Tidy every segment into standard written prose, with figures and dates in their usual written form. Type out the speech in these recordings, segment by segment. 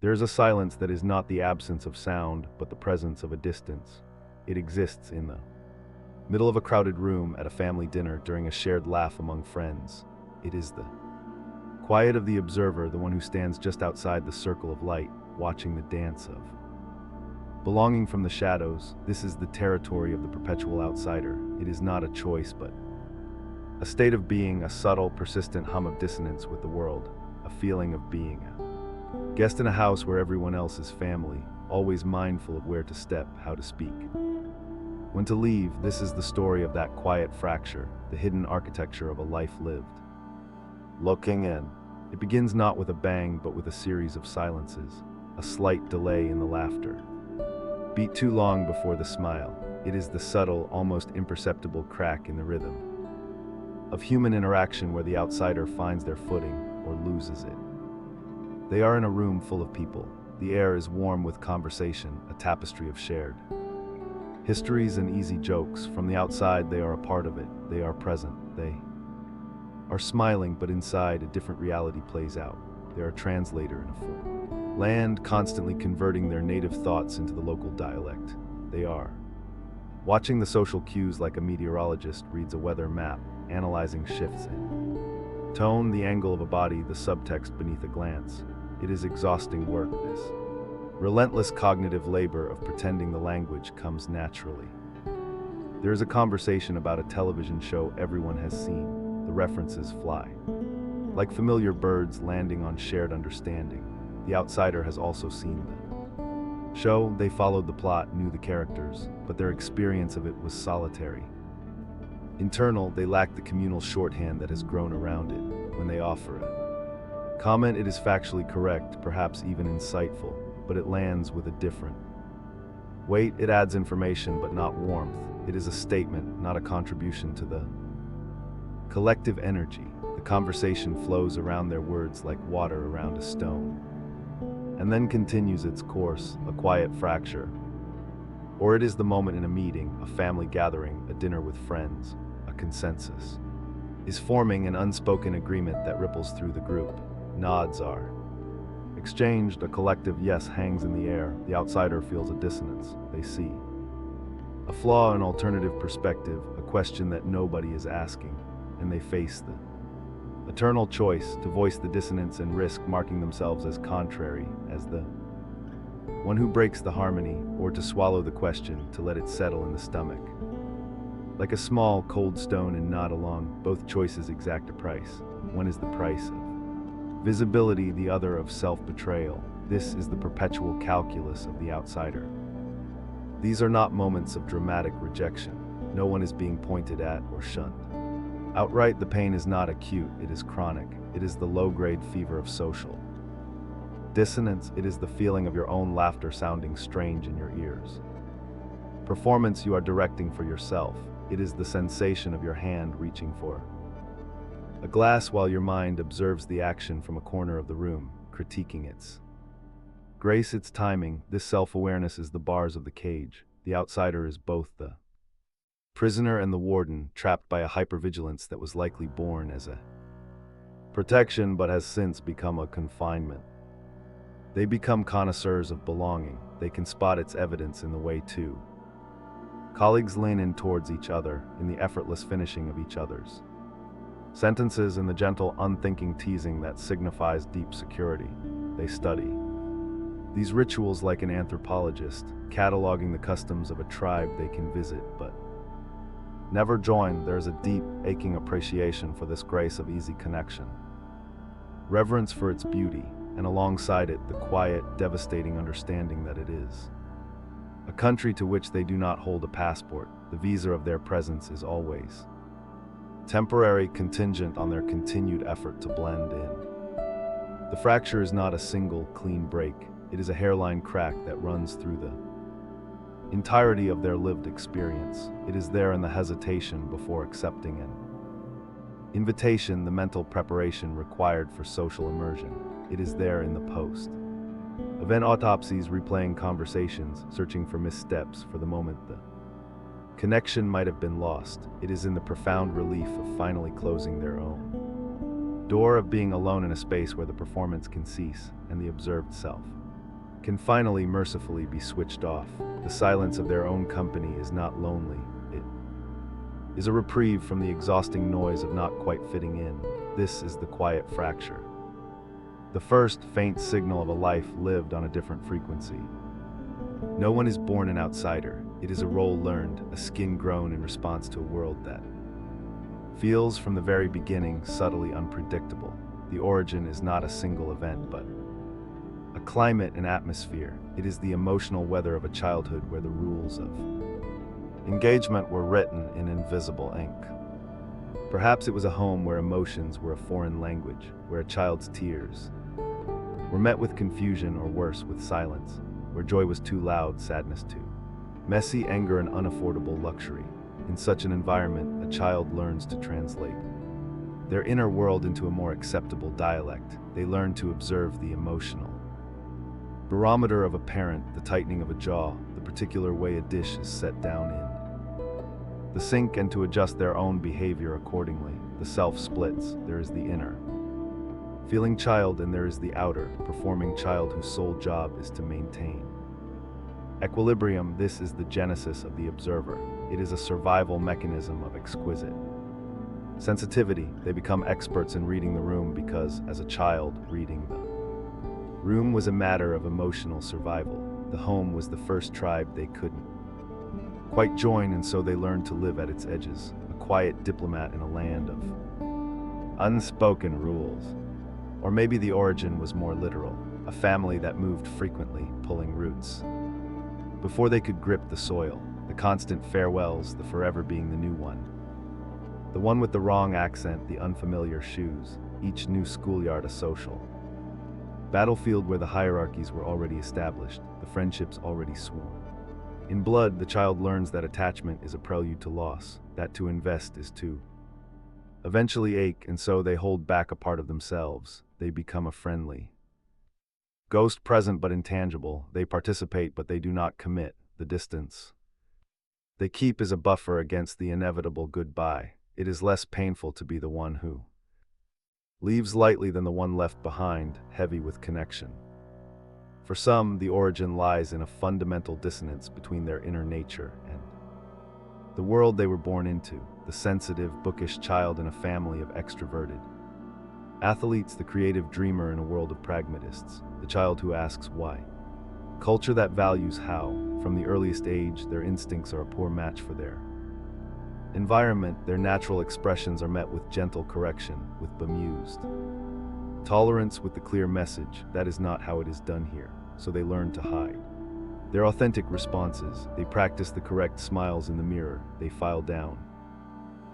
There is a silence that is not the absence of sound, but the presence of a distance. It exists in the middle of a crowded room at a family dinner during a shared laugh among friends. It is the quiet of the observer, the one who stands just outside the circle of light, watching the dance of belonging from the shadows. This is the territory of the perpetual outsider. It is not a choice, but a state of being, a subtle, persistent hum of dissonance with the world, a feeling of being a guest in a house where everyone else is family, always mindful of where to step, how to speak, when to leave. This is the story of that quiet fracture, the hidden architecture of a life lived. Looking in, it begins not with a bang, but with a series of silences, a slight delay in the laughter. Beat too long before the smile. It is the subtle, almost imperceptible crack in the rhythm of human interaction where the outsider finds their footing or loses it. They are in a room full of people. The air is warm with conversation, a tapestry of shared histories and easy jokes. From the outside, they are a part of it. They are present. They are smiling, but inside, a different reality plays out. They are a translator in a foreign land, constantly converting their native thoughts into the local dialect. They are watching the social cues like a meteorologist reads a weather map, analyzing shifts in tone, the angle of a body, the subtext beneath a glance. It is exhausting work, this relentless cognitive labor of pretending the language comes naturally. There is a conversation about a television show everyone has seen. The references fly like familiar birds landing on shared understanding. The outsider has also seen the show. They followed the plot, knew the characters, but their experience of it was solitary. Internal, they lack the communal shorthand that has grown around it. When they offer a comment, it is factually correct, perhaps even insightful, but it lands with a different weight. It adds information, but not warmth. It is a statement, not a contribution to the collective energy. The conversation flows around their words like water around a stone, and then continues its course, a quiet fracture. Or it is the moment in a meeting, a family gathering, a dinner with friends. A consensus is forming, an unspoken agreement that ripples through the group. Nods are exchanged, a collective yes hangs in the air. The outsider feels a dissonance. They see a flaw, an alternative perspective, a question that nobody is asking, and they face the eternal choice to voice the dissonance and risk marking themselves as contrary, as the one who breaks the harmony, or to swallow the question, to let it settle in the stomach. Like a small, cold stone and nod along, both choices exact a price. One is the price of visibility, the other of self-betrayal. This is the perpetual calculus of the outsider. These are not moments of dramatic rejection. No one is being pointed at or shunned outright. The pain is not acute, it is chronic. It is the low-grade fever of social dissonance. It is the feeling of your own laughter sounding strange in your ears. Performance you are directing for yourself. It is the sensation of your hand reaching for a glass while your mind observes the action from a corner of the room, critiquing its grace, its timing. This self-awareness is the bars of the cage. The outsider is both the prisoner and the warden, trapped by a hypervigilance that was likely born as a protection but has since become a confinement. They become connoisseurs of belonging. They can spot its evidence in the way too. Colleagues lean in towards each other, in the effortless finishing of each other's sentences, in the gentle, unthinking teasing that signifies deep security. They study these rituals like an anthropologist, cataloging the customs of a tribe they can visit but never join. There is a deep, aching appreciation for this grace of easy connection, reverence for its beauty, and alongside it, the quiet, devastating understanding that it is a country to which they do not hold a passport. The visa of their presence is always temporary, contingent on their continued effort to blend in. The fracture is not a single, clean break. It is a hairline crack that runs through the entirety of their lived experience. It is there in the hesitation before accepting an invitation, the mental preparation required for social immersion. It is there in the post-event autopsies, replaying conversations, searching for missteps, for the moment the connection might have been lost. It is in the profound relief of finally closing their own door, of being alone in a space where the performance can cease and the observed self can finally mercifully be switched off. The silence of their own company is not lonely. It is a reprieve from the exhausting noise of not quite fitting in. This is the quiet fracture. The first faint signal of a life lived on a different frequency. No one is born an outsider. It is a role learned, a skin grown in response to a world that feels from the very beginning subtly unpredictable. The origin is not a single event, but a climate and atmosphere. It is the emotional weather of a childhood where the rules of engagement were written in invisible ink. Perhaps it was a home where emotions were a foreign language, where a child's tears were met with confusion or worse, with silence, where joy was too loud, sadness too messy, anger an unaffordable luxury. In such an environment, a child learns to translate their inner world into a more acceptable dialect. They learn to observe the emotional barometer of a parent, the tightening of a jaw, the particular way a dish is set down in the sink, and to adjust their own behavior accordingly. The self splits. There is the inner feeling child and there is the outer, performing child whose sole job is to maintain equilibrium. This is the genesis of the observer. It is a survival mechanism of exquisite sensitivity. They become experts in reading the room because, as a child, reading the room was a matter of emotional survival. The home was the first tribe they couldn't quite join, and so they learned to live at its edges, a quiet diplomat in a land of unspoken rules. Or maybe the origin was more literal, a family that moved frequently, pulling roots before they could grip the soil, the constant farewells, the forever being the new one. The one with the wrong accent, the unfamiliar shoes, each new schoolyard a social battlefield where the hierarchies were already established, the friendships already sworn. In blood, the child learns that attachment is a prelude to loss, that to invest is to eventually ache, and so they hold back a part of themselves. They become a friendly ghost, present but intangible. They participate but they do not commit. The distance they keep is a buffer against the inevitable goodbye. It is less painful to be the one who leaves lightly than the one left behind, heavy with connection. For some, the origin lies in a fundamental dissonance between their inner nature and the world they were born into. The sensitive, bookish child in a family of extroverted athletes, the creative dreamer in a world of pragmatists, the child who asks why. Culture that values how. From the earliest age, their instincts are a poor match for their environment. Their natural expressions are met with gentle correction, with bemused tolerance, with the clear message, that is not how it is done here, so they learn to hide their authentic responses. They practice the correct smiles in the mirror. They file down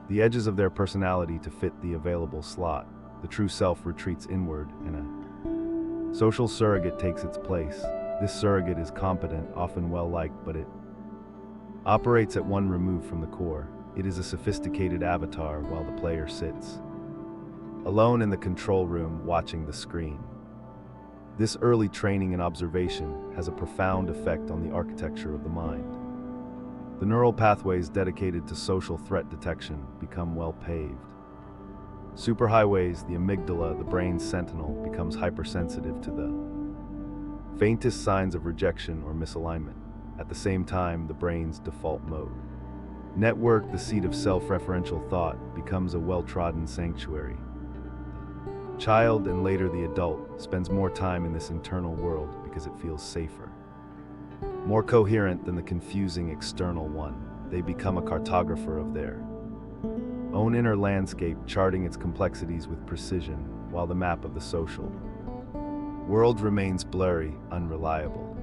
the edges of their personality to fit the available slot. The true self retreats inward, and a social surrogate takes its place. This surrogate is competent, often well-liked, but it operates at one remove from the core. It is a sophisticated avatar while the player sits alone in the control room, watching the screen. This early training and observation has a profound effect on the architecture of the mind. The neural pathways dedicated to social threat detection become well paved. Superhighways, the amygdala, the brain's sentinel, becomes hypersensitive to the faintest signs of rejection or misalignment. At the same time, the brain's default mode network, the seat of self-referential thought, becomes a well-trodden sanctuary. The child, and later the adult, spends more time in this internal world because it feels safer, more coherent than the confusing external one. They become a cartographer of their own inner landscape, charting its complexities with precision, while the map of the social world remains blurry, unreliable.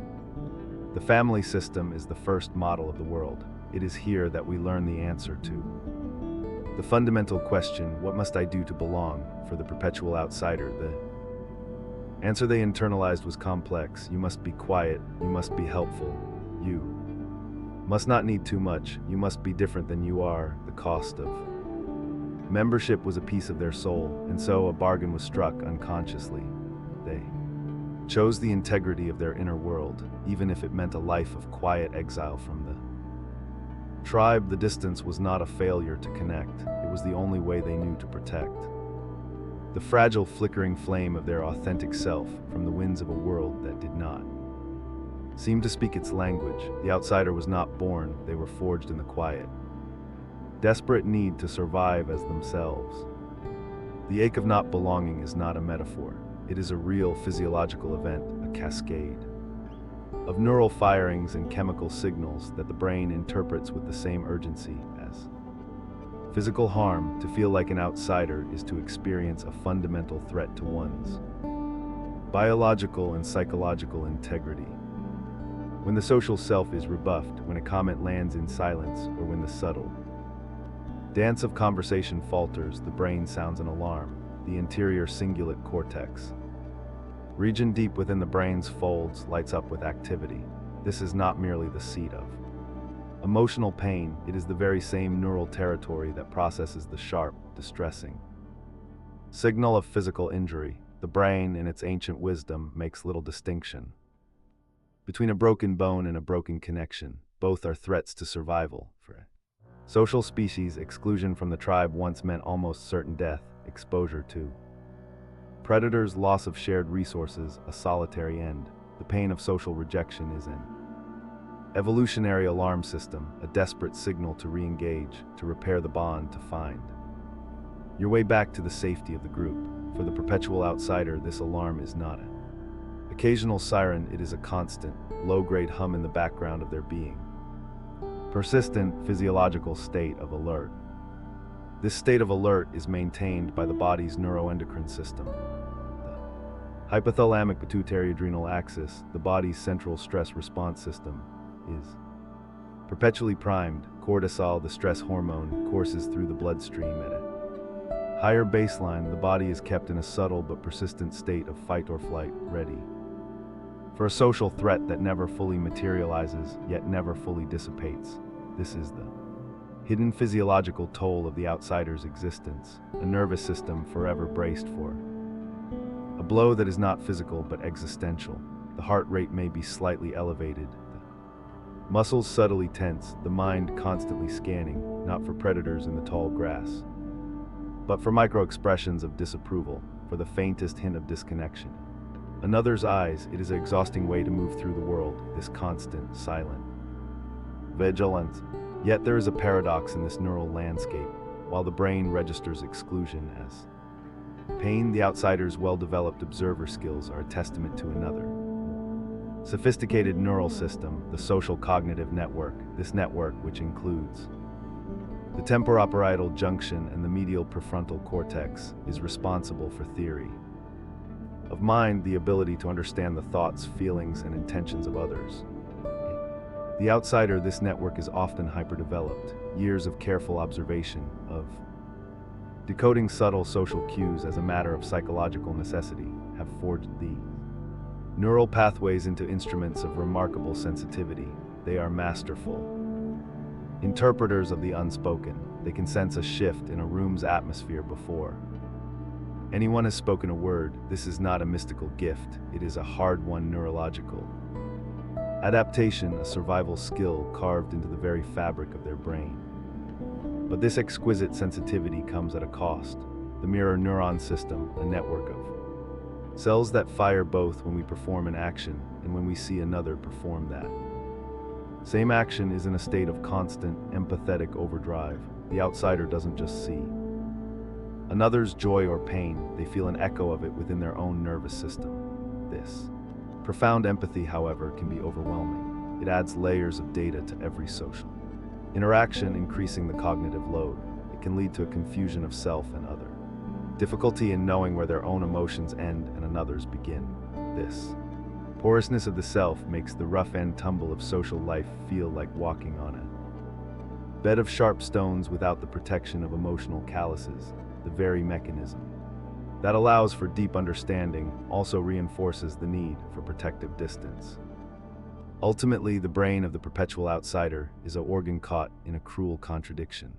The family system is the first model of the world. It is here that we learn the answer to the fundamental question, what must I do to belong? For the perpetual outsider, the answer they internalized was complex. You must be quiet, you must be helpful, you must not need too much, you must be different than you are. The cost of membership was a piece of their soul, and so a bargain was struck unconsciously. They chose the integrity of their inner world, even if it meant a life of quiet exile from the tribe. The distance was not a failure to connect, it was the only way they knew to protect the fragile, flickering flame of their authentic self from the winds of a world that did not seemed to speak its language. The outsider was not born, they were forged in the quiet. Desperate need to survive as themselves. The ache of not belonging is not a metaphor. It is a real physiological event, a cascade of neural firings and chemical signals that the brain interprets with the same urgency as physical harm. To feel like an outsider is to experience a fundamental threat to one's biological and psychological integrity. When the social self is rebuffed, when a comment lands in silence, or when the subtle dance of conversation falters, the brain sounds an alarm. The interior cingulate cortex, region deep within the brain's folds, lights up with activity. This is not merely the seat of emotional pain, it is the very same neural territory that processes the sharp, distressing signal of physical injury. The brain, in its ancient wisdom, makes little distinction between a broken bone and a broken connection. Both are threats to survival. For social species, exclusion from the tribe once meant almost certain death, exposure to predators, loss of shared resources, a solitary end. The pain of social rejection is an evolutionary alarm system, a desperate signal to re-engage, to repair the bond, to find your way back to the safety of the group. For the perpetual outsider, this alarm is not an occasional siren, it is a constant, low-grade hum in the background of their being. Persistent physiological state of alert. This state of alert is maintained by the body's neuroendocrine system. The hypothalamic pituitary adrenal axis, the body's central stress response system, is perpetually primed. Cortisol, the stress hormone, courses through the bloodstream at a higher baseline. The body is kept in a subtle but persistent state of fight or flight, ready for a social threat that never fully materializes, yet never fully dissipates. This is the hidden physiological toll of the outsider's existence, a nervous system forever braced for a blow that is not physical but existential. The heart rate may be slightly elevated, the muscles subtly tense, the mind constantly scanning, not for predators in the tall grass, but for micro-expressions of disapproval, for the faintest hint of disconnection. Another's eyes, it is an exhausting way to move through the world, this constant, silent vigilance. Yet there is a paradox in this neural landscape. While the brain registers exclusion as pain, the outsider's well-developed observer skills are a testament to another sophisticated neural system, the social cognitive network. This network, which includes the temporoparietal junction and the medial prefrontal cortex, is responsible for theory of mind, the ability to understand the thoughts, feelings, and intentions of others. The outsider, this network is often hyperdeveloped. Years of careful observation, of decoding subtle social cues as a matter of psychological necessity, have forged the neural pathways into instruments of remarkable sensitivity. They are masterful interpreters of the unspoken. They can sense a shift in a room's atmosphere before anyone has spoken a word. This is not a mystical gift, it is a hard-won neurological adaptation, a survival skill carved into the very fabric of their brain. But this exquisite sensitivity comes at a cost. The mirror neuron system, a network of cells that fire both when we perform an action and when we see another perform that same action, is in a state of constant, empathetic overdrive. The outsider doesn't just see another's joy or pain, they feel an echo of it within their own nervous system. This profound empathy, however, can be overwhelming. It adds layers of data to every social interaction, increasing the cognitive load. It can lead to a confusion of self and other, difficulty in knowing where their own emotions end and another's begin. This porousness of the self makes the rough and tumble of social life feel like walking on a bed of sharp stones without the protection of emotional calluses. The very mechanism that allows for deep understanding also reinforces the need for protective distance. Ultimately, the brain of the perpetual outsider is an organ caught in a cruel contradiction.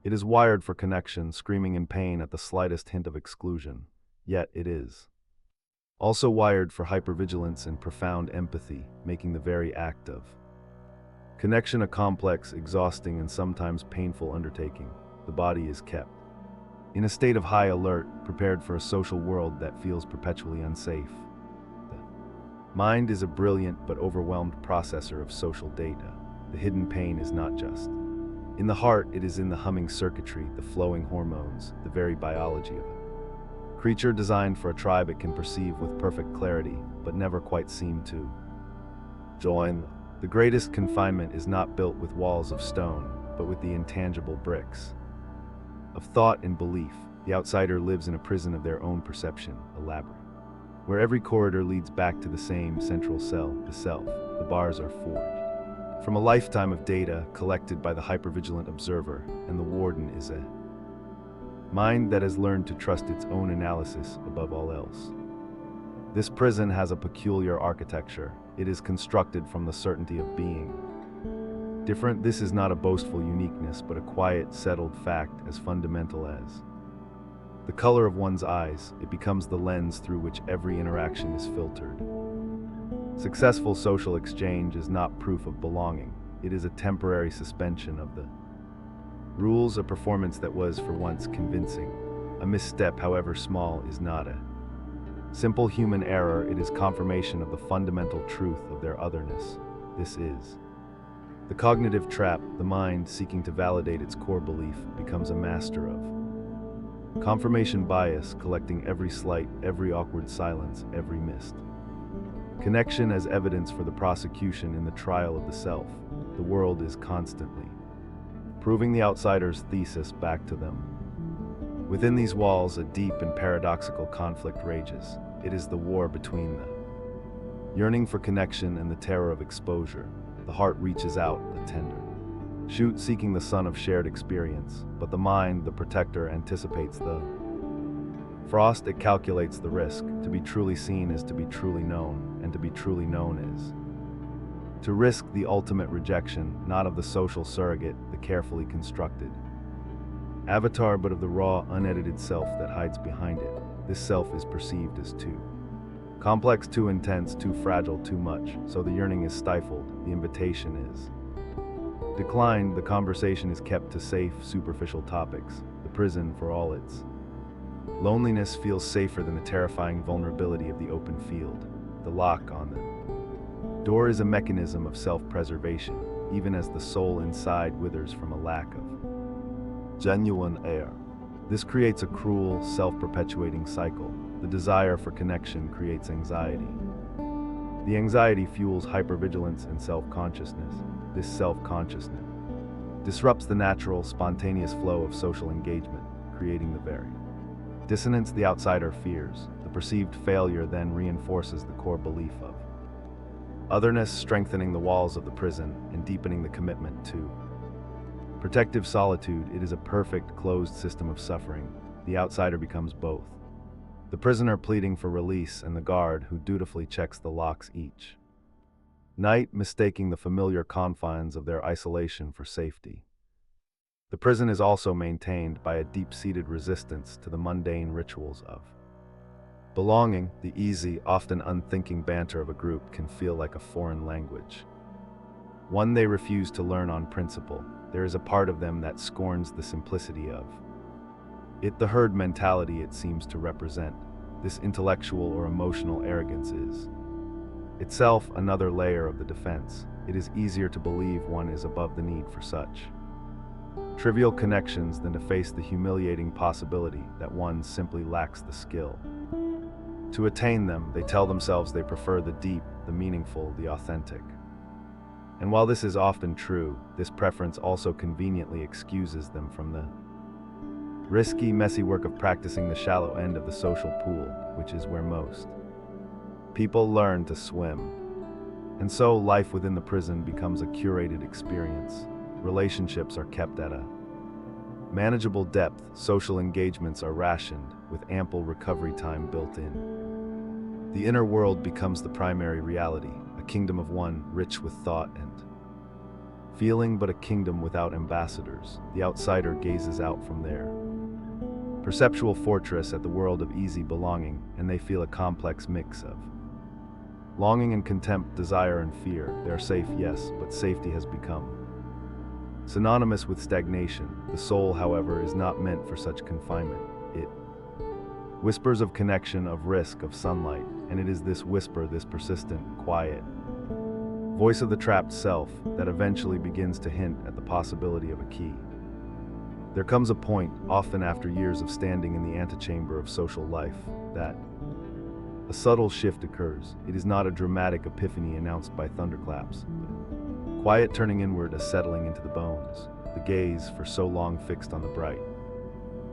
It is wired for connection, screaming in pain at the slightest hint of exclusion, yet it is also wired for hypervigilance and profound empathy, making the very act of connection a complex, exhausting, and sometimes painful undertaking. The body is kept in a state of high alert, prepared for a social world that feels perpetually unsafe. The Mind is a brilliant but overwhelmed processor of social data. The hidden pain is not just in the heart, it is in the humming circuitry, the flowing hormones, the very biology of it. Creature designed for a tribe it can perceive with perfect clarity, but never quite seem to join. The greatest confinement is not built with walls of stone, but with the intangible bricks of thought and belief. The outsider lives in a prison of their own perception, a labyrinth, where every corridor leads back to the same central cell, the self. The bars are forged from a lifetime of data collected by the hypervigilant observer, and the warden is a mind that has learned to trust its own analysis above all else. This prison has a peculiar architecture. It is constructed from the certainty of being different. This is not a boastful uniqueness, but a quiet, settled fact as fundamental as the color of one's eyes. It becomes the lens through which every interaction is filtered. Successful social exchange is not proof of belonging. It is a temporary suspension of the rules, a performance that was for once convincing. A misstep, however small, is not a simple human error. It is confirmation of the fundamental truth of their otherness. This is the cognitive trap. The mind, seeking to validate its core belief, becomes a master of confirmation bias, collecting every slight, every awkward silence, every missed connection as evidence for the prosecution in the trial of the self. The world is constantly proving the outsider's thesis back to them. Within these walls, a deep and paradoxical conflict rages. It is the war between the yearning for connection and the terror of exposure. The heart reaches out, the tender shoot, seeking the sun of shared experience, but the mind, the protector, anticipates the frost. It calculates the risk. To be truly seen is to be truly known, and to be truly known is to risk the ultimate rejection, not of the social surrogate, the carefully constructed avatar, but of the raw, unedited self that hides behind it. This self is perceived as too complex, too intense, too fragile, too much, so the yearning is stifled, the invitation is declined, the conversation is kept to safe, superficial topics. The prison, for all its loneliness, feels safer than the terrifying vulnerability of the open field. The lock on the door is a mechanism of self-preservation, even as the soul inside withers from a lack of genuine air. This creates a cruel, self-perpetuating cycle. The desire for connection creates anxiety. The anxiety fuels hypervigilance and self-consciousness. This self-consciousness disrupts the natural, spontaneous flow of social engagement, creating the very dissonance the outsider fears. The perceived failure then reinforces the core belief of otherness, strengthening the walls of the prison and deepening the commitment to protective solitude. It is a perfect, closed system of suffering. The outsider becomes both the prisoner pleading for release and the guard who dutifully checks the locks each night, mistaking the familiar confines of their isolation for safety. The prison is also maintained by a deep-seated resistance to the mundane rituals of belonging. The easy, often unthinking banter of a group can feel like a foreign language, one they refuse to learn on principle. There is a part of them that scorns the simplicity of it, the herd mentality it seems to represent. This intellectual or emotional arrogance is itself another layer of the defense. It is easier to believe one is above the need for such trivial connections than to face the humiliating possibility that one simply lacks the skill to attain them. They tell themselves they prefer the deep, the meaningful, the authentic. And while this is often true, this preference also conveniently excuses them from the risky, messy work of practicing the shallow end of the social pool, which is where most people learn to swim. And so life within the prison becomes a curated experience. Relationships are kept at a manageable depth. Social engagements are rationed, with ample recovery time built in. The inner world becomes the primary reality, a kingdom of one, rich with thought and feeling, but a kingdom without ambassadors. The outsider gazes out from their perceptual fortress at the world of easy belonging, and they feel a complex mix of longing and contempt, desire and fear. They are safe, yes, but safety has become synonymous with stagnation. The soul, however, is not meant for such confinement. It whispers of connection, of risk, of sunlight, and it is this whisper, this persistent, quiet voice of the trapped self that eventually begins to hint at the possibility of a key. There comes a point, often after years of standing in the antechamber of social life, that a subtle shift occurs. It is not a dramatic epiphany announced by thunderclaps. Quiet turning inward, a settling into the bones, the gaze for so long fixed on the bright,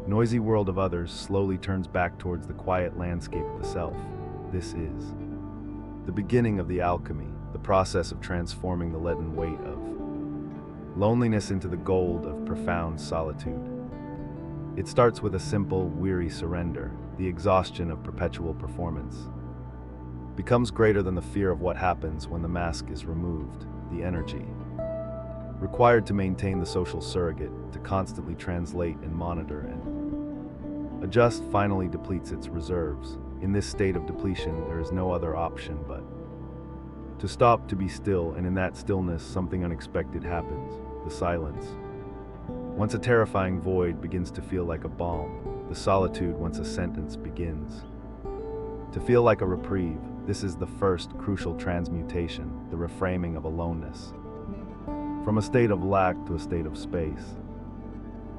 noisy world of others slowly turns back towards the quiet landscape of the self. This is the beginning of the alchemy, the process of transforming the leaden weight of loneliness into the gold of profound solitude. It starts with a simple, weary surrender. The exhaustion of perpetual performance becomes greater than the fear of what happens when the mask is removed. The energy required to maintain the social surrogate, to constantly translate and monitor and adjust, finally depletes its reserves. In this state of depletion, there is no other option but to stop, to be still, and in that stillness, something unexpected happens. The silence, once a terrifying void, begins to feel like a balm. The solitude, once a sentence, begins to feel like a reprieve. This is the first crucial transmutation, the reframing of aloneness, from a state of lack to a state of space.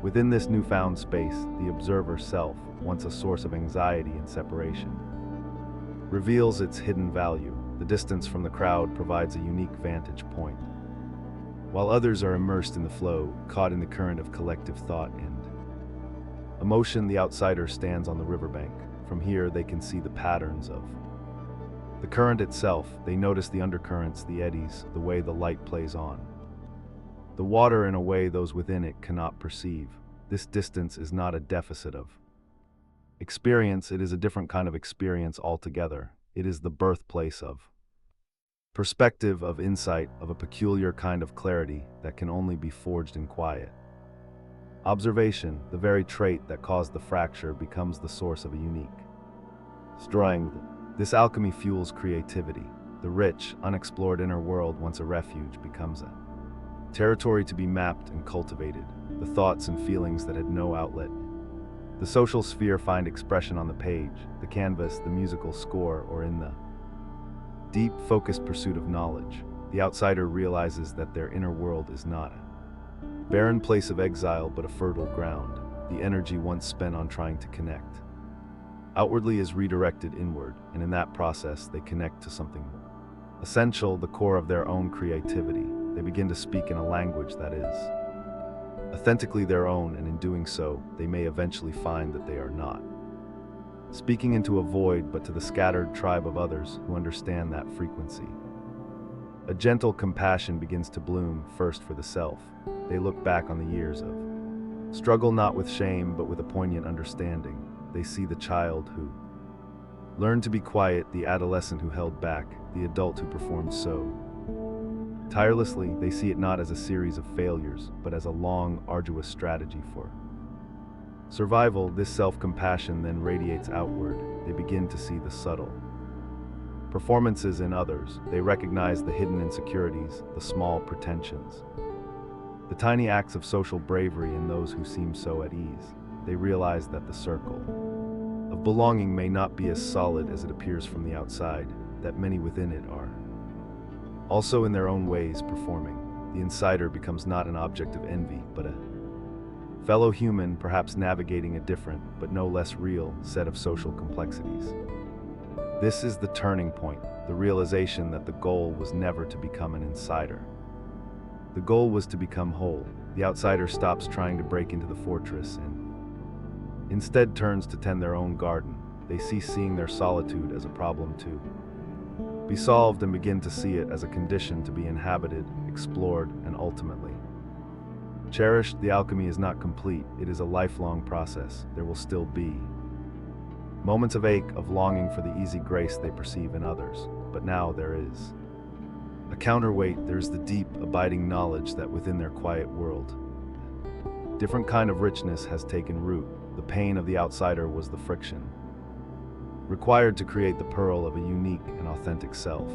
Within this newfound space, the observer self, once a source of anxiety and separation, reveals its hidden value. The distance from the crowd provides a unique vantage point, while others are immersed in the flow, caught in the current of collective thought and emotion. The outsider stands on the riverbank. From here, they can see the patterns of the current itself. They notice the undercurrents, the eddies, the way the light plays on the water in a way those within it cannot perceive. This distance is not a deficit of experience, it is a different kind of experience altogether. It is the birthplace of perspective, of insight, of a peculiar kind of clarity that can only be forged in quiet. Observation, the very trait that caused the fracture, becomes the source of a unique strength. This alchemy fuels creativity. The rich, unexplored inner world, once a refuge, becomes a territory to be mapped and cultivated. The thoughts and feelings that had no outlet, the social sphere, find expression on the page, the canvas, the musical score, or in the deep, focused pursuit of knowledge. The outsider realizes that their inner world is not a barren place of exile, but a fertile ground. The energy once spent on trying to connect outwardly is redirected inward, and in that process they connect to something essential, the core of their own creativity. They begin to speak in a language that is authentically their own, and in doing so, they may eventually find that they are not speaking into a void, but to the scattered tribe of others who understand that frequency. A gentle compassion begins to bloom, first for the self. They look back on the years of struggle, not with shame, but with a poignant understanding. They see the child who learned to be quiet, the adolescent who held back, the adult who performed so tirelessly. They see it not as a series of failures, but as a long, arduous strategy for survival. This self-compassion then radiates outward. They begin to see the subtle performances in others. They recognize the hidden insecurities, the small pretensions, the tiny acts of social bravery in those who seem so at ease. They realize that the circle of belonging may not be as solid as it appears from the outside, that many within it are also in their own ways performing. The insider becomes not an object of envy, but a fellow human, perhaps navigating a different, but no less real, set of social complexities. This is the turning point, the realization that the goal was never to become an insider. The goal was to become whole. The outsider stops trying to break into the fortress and instead turns to tend their own garden. They cease seeing their solitude as a problem to be solved and begin to see it as a condition to be inhabited, explored, and ultimately cherished. The alchemy is not complete. It is a lifelong process. There will still be moments of ache, of longing for the easy grace they perceive in others. But now there is a counterweight. There is the deep, abiding knowledge that within their quiet world, different kind of richness has taken root. The pain of the outsider was the friction required to create the pearl of a unique and authentic self.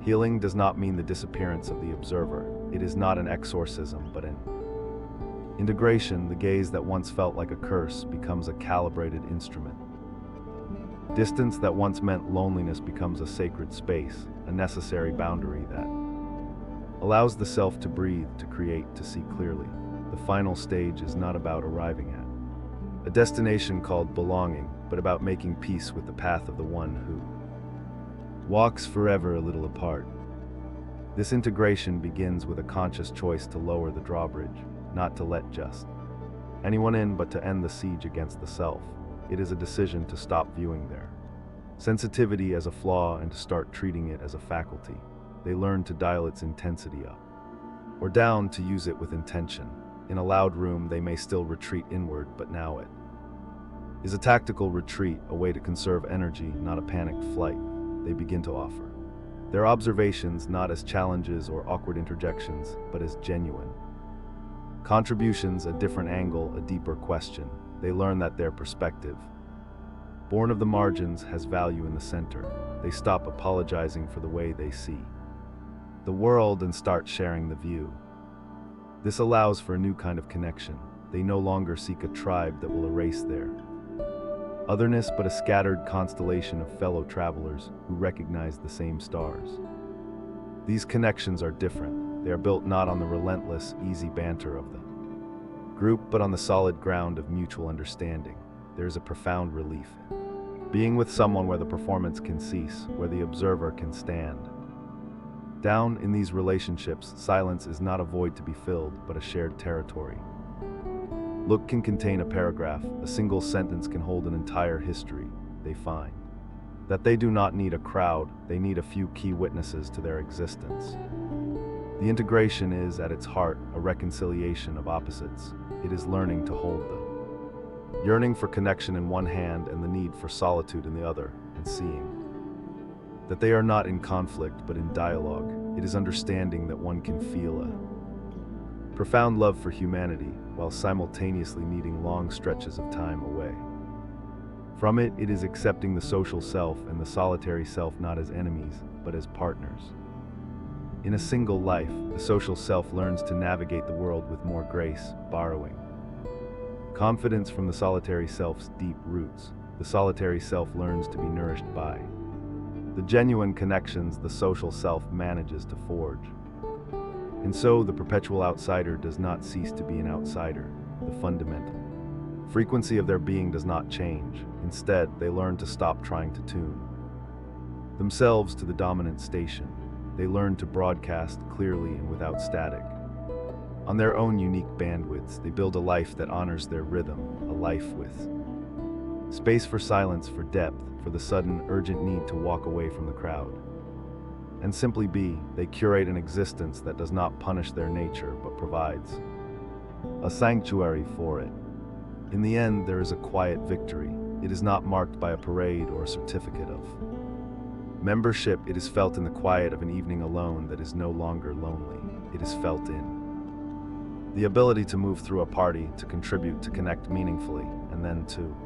Healing does not mean the disappearance of the observer. It is not an exorcism, but an integration. The gaze that once felt like a curse becomes a calibrated instrument. Distance that once meant loneliness becomes a sacred space, a necessary boundary that allows the self to breathe, to create, to see clearly. The final stage is not about arriving at a destination called belonging, but about making peace with the path of the one who walks forever a little apart. This integration begins with a conscious choice to lower the drawbridge, not to let just anyone in, but to end the siege against the self. It is a decision to stop viewing their sensitivity as a flaw and to start treating it as a faculty. They learn to dial its intensity up or down, to use it with intention. In a loud room, they may still retreat inward, but now it is a tactical retreat, a way to conserve energy, not a panicked flight. They begin to offer their observations not as challenges or awkward interjections, but as genuine contributions, a different angle, a deeper question. They learn that their perspective, born of the margins, has value in the center. They stop apologizing for the way they see the world and start sharing the view. This allows for a new kind of connection. They no longer seek a tribe that will erase their otherness, but a scattered constellation of fellow travelers who recognize the same stars. These connections are different. They are built not on the relentless, easy banter of the group, but on the solid ground of mutual understanding. There is a profound relief in being with someone where the performance can cease, where the observer can stand down. In these relationships, silence is not a void to be filled, but a shared territory. Look can contain a paragraph, a single sentence can hold an entire history. They find that they do not need a crowd, they need a few key witnesses to their existence. The integration is, at its heart, a reconciliation of opposites. It is learning to hold the yearning for connection in one hand and the need for solitude in the other, and seeing that they are not in conflict but in dialogue. It is understanding that one can feel a profound love for humanity while simultaneously needing long stretches of time away from it. It is accepting the social self and the solitary self not as enemies, but as partners. In a single life, the social self learns to navigate the world with more grace, borrowing confidence from the solitary self's deep roots. The solitary self learns to be nourished by the genuine connections the social self manages to forge. And so the perpetual outsider does not cease to be an outsider. The fundamental frequency of their being does not change. Instead, they learn to stop trying to tune themselves to the dominant station. They learn to broadcast clearly and without static. On their own unique bandwidths, they build a life that honors their rhythm, a life with space for silence, for depth, for the sudden, urgent need to walk away from the crowd and simply be. They curate an existence that does not punish their nature, but provides a sanctuary for it. In the end, there is a quiet victory. It is not marked by a parade or a certificate of membership. It is felt in the quiet of an evening alone that is no longer lonely. It is felt in the ability to move through a party, to contribute, to connect meaningfully, and then to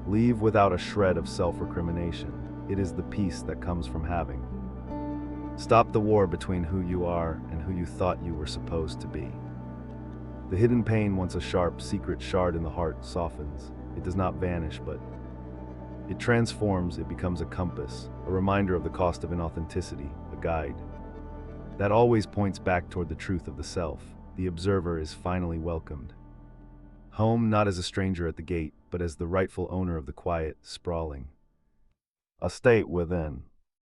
leave without a shred of self-recrimination. It is the peace that comes from having stopped the war between who you are and who you thought you were supposed to be. The hidden pain, once a sharp, secret shard in the heart, softens. It does not vanish, but it transforms. It becomes a compass, a reminder of the cost of inauthenticity, a guide that always points back toward the truth of the self. The observer is finally welcomed home, not as a stranger at the gate, but as the rightful owner of the quiet, sprawling estate within.